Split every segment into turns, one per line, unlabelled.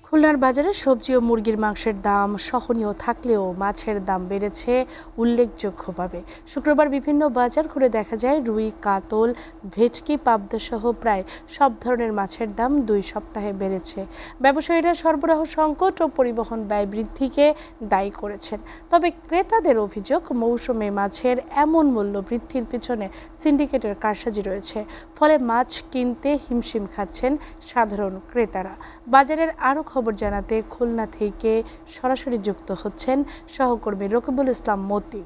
খুলনার বাজারে সবজি ও মুরগির মাংসের দাম সহনীয় থাকলেও মাছের দাম বেড়েছে উল্লেখযোগ্যভাবে। শুক্রবার বিভিন্ন বাজার ঘুরে দেখা যায় রুই, কাতল, ভেটকি, পাবদা সহ প্রায় সব ধরনের মাছের দাম 2 সপ্তাহে বেড়েছে। ব্যবসায়ীরা সরবরাহ সংকট ও পরিবহন ব্যয় বৃদ্ধিকে দায়ী করেছেন। তবে ক্রেতাদের অভিযোগ, মৌসুমে মাছের এমন মূল্য বৃদ্ধির পিছনে সিন্ডিকেটের কারসাজি রয়েছে। ফলে মাছ কিনতে হিমশিম খাচ্ছেন সাধারণ ক্রেতারা। বাজারের আরও খবর জানাতে খুলনা থেকে সরাসরি যুক্ত হচ্ছেন সহকর্মী রকিবুল ইসলাম মতি।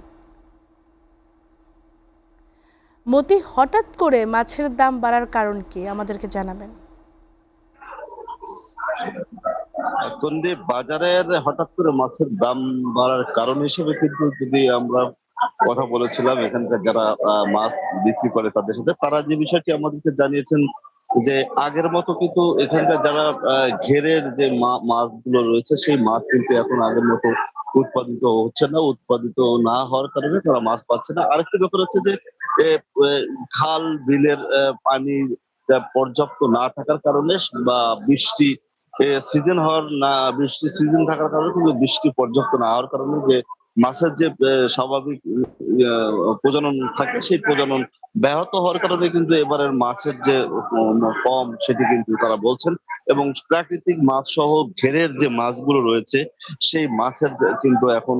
হঠাৎ করে মাছের দাম বাড়ার কারণ কি আমাদেরকে জানাবেন?
বাজারের হঠাৎ করে মাছের দাম বাড়ার কারণ হিসেবে কিন্তু যদি আমরা কথা বলেছিলাম এখানকার যারা মাছ বিক্রি করে তাদের সাথে, তারা যে বিষয়টি আমাদেরকে জানিয়েছেন যে আগের মতো কিন্তু এখানকার যারা ঘেরের যে মাছগুলো রয়েছে সেই মাছ কিন্তু এখন আগের মতো উৎপাদিত হচ্ছে না। উৎপাদিত না হওয়ার কারণে তারা মাছ পাচ্ছে না। আরেকটি ব্যাপার হচ্ছে যে এ, এ, খাল বিলের পানি পর্যাপ্ত না থাকার কারণে বা বৃষ্টি সিজন হওয়ার না বৃষ্টি সিজন থাকার কারণে কিন্তু বৃষ্টি পর্যাপ্ত না হওয়ার কারণে যে মাছের যে স্বাভাবিক প্রজনন থাকে সেই প্রজনন ব্যাহত হওয়ার কারণে কিন্তু এবারের মাছের যে কম সেটি কিন্তু তারা বলছেন। এবং প্রাকৃতিক মাছ সহ ঘেরের যে মাছগুলো রয়েছে সেই মাছের কিন্তু এখন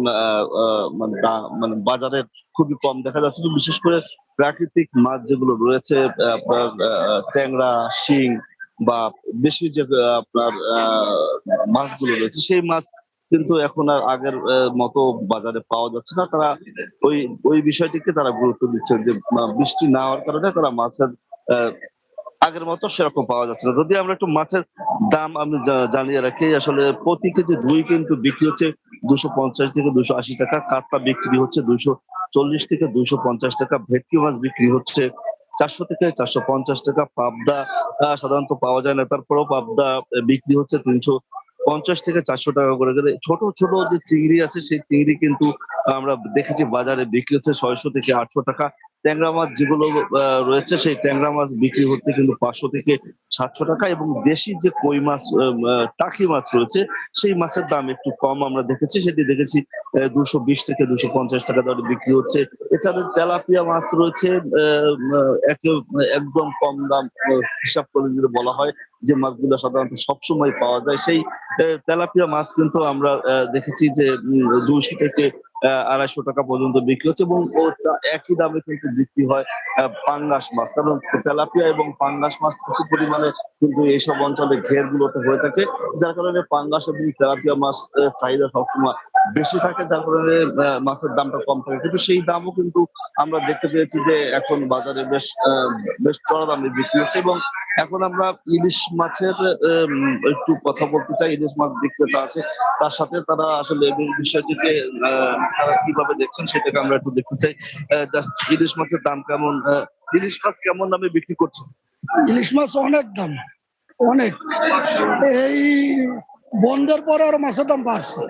মানে বাজারে খুবই কম দেখা যাচ্ছে। বিশেষ করে প্রাকৃতিক মাছ যেগুলো রয়েছে আপনার ট্যাংরা, শিং বা দেশি যে আপনার মাছগুলো রয়েছে সেই মাছ কিন্তু এখন আর আগের মতো বাজারে পাওয়া যাচ্ছে না। তারা ওই ওই বিষয়টিকে তারা গুরুত্ব দিচ্ছে যে বৃষ্টি না হওয়ার কারণে তারা মাছের আহ, আগের মতো সেরকম পাওয়া যাচ্ছে না। যদি আমরা একটু মাছের দাম আমি জানিয়ে রাখি, আসলে প্রতি কেজি রুই কিন্তু বিক্রি হচ্ছে 250 থেকে 280 টাকা, কাতলা বিক্রি হচ্ছে 240 থেকে 250 টাকা, ভেটকি মাছ বিক্রি হচ্ছে 400 থেকে 450 টাকা, পাবদা সাধারণত পাওয়া যায় না, তারপরেও পাবদা বিক্রি হচ্ছে 350 থেকে 400 টাকা করে। গেলে ছোট ছোট যে চিংড়ি আছে সেই চিংড়ি কিন্তু আমরা দেখেছি বাজারে বিক্রি হচ্ছে 600 থেকে 800 টাকা। ট্যাংরা মাছ যেগুলো রয়েছে সেই ট্যাংরা মাছ বিক্রি হচ্ছে কিন্তু 500 থেকে 700 টাকা। এবং দেশি যে কই মাছ টাকি মাছ রয়েছে সেই মাছের দাম একটু কম আমরা দেখেছি, সেটি দেখেছি 220 থেকে 250 টাকা দরে বিক্রি হচ্ছে। এছাড়া তেলাপিয়া মাছ রয়েছে একদম কম দাম হিসাব করে যদি বলা হয় যে মাছগুলো সাধারণত সবসময় পাওয়া যায় সেই তেলাপিয়া মাছ কিন্তু আমরা দেখেছি যে 200 থেকে 250 টাকা পর্যন্ত বিক্রি হচ্ছে। এবং একই দামে কিন্তু বিক্রি হয় পাঙ্গাস মাছ, কারণ তেলাপিয়া এবং পাঙ্গাস মাছ প্রচুর পরিমাণে কিন্তু এইসব অঞ্চলে ঘের গুলোতে হয়ে থাকে, যার কারণে পাঙ্গাস এবং তেলাপিয়া মাছ চাহিদা সবসময় বেশি থাকে, যার কারণে মাছের দামটা কম থাকে। কিন্তু সেই দামও কিন্তু আমরা দেখতে পেয়েছি যে এখন বাজারে বেশ চড়া দামে বিক্রি হচ্ছে। এবং এখন আমরা ইলিশ মাছের একটু কথা বলতে চাই। ইলিশ মাছ বিক্রেতা আছে, তার সাথে তারা আসলে এই বিষয়টিকে তারা কিভাবে দেখছেন সেটাকে আমরা একটু দেখতে চাই। জাস্ট ইলিশ মাছের দাম কেমন, ইলিশ মাছ কেমন দামে বিক্রি করছে?
ইলিশ মাছ অনেক দাম, অনেক। এই বন্ধের পরে আরো মাছের দাম বাড়ছে,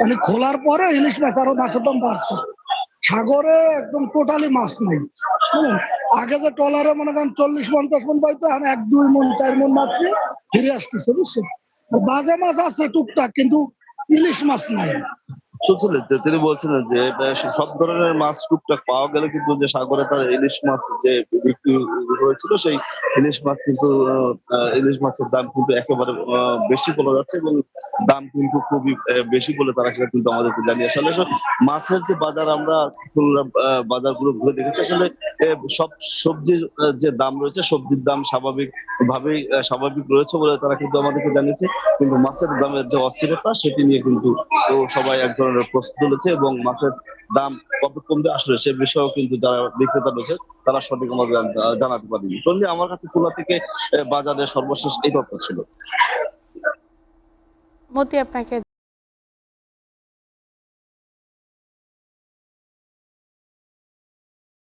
মানে খোলার পরে ইলিশ মাছ আরো মাছের দাম বাড়ছে। সাগরে একদম টোটালি মাছ নেই। আগে যে ট্রলারে মনে করেন 40-50 মন পাইতো, এখন 1-2 মন 4 মন মাছ নিয়ে ফিরে আসতেছে, বুঝছেন। বাজে মাছ আছে টুকটাক, কিন্তু ইলিশ মাছ নাই।
শুনছিলেন যে তিনি বলছিলেন যে সব ধরনের মাছ টুকটাক পাওয়া গেলে কিন্তু যে সাগরে তার ইলিশ মাছ যে বিক্রি হয়েছিল সেই ইলিশ মাছ কিন্তু ইলিশ মাছের দাম কিন্তু একেবারে বেশি বলা যাচ্ছে। এবং দাম কিন্তু খুবই বেশি বলে তারা সেটা কিন্তু আমাদেরকে জানিয়ে আসলে মাছের যে বাজার আমরা বাজারগুলো ঘুরে দেখেছি, আসলে সব সবজির যে দাম রয়েছে সবজির দাম স্বাভাবিক ভাবেই স্বাভাবিক রয়েছে বলে তারা কিন্তু আমাদেরকে জানিয়েছে। কিন্তু মাছের দামের যে অস্থিরতা সেটি নিয়ে কিন্তু সবাই এক ধরনের প্রশ্ন তুলেছে। এবং মাছের দাম কত কমবে আসলে সে বিষয়েও কিন্তু যারা বিক্রেতা রয়েছে তারা সঠিক আমাদের জানাতে পারেনি। তন্নি, আমার কাছে খুলনা থেকে বাজারের সর্বশেষ এই তথ্য ছিল।
মতি, আপনাকে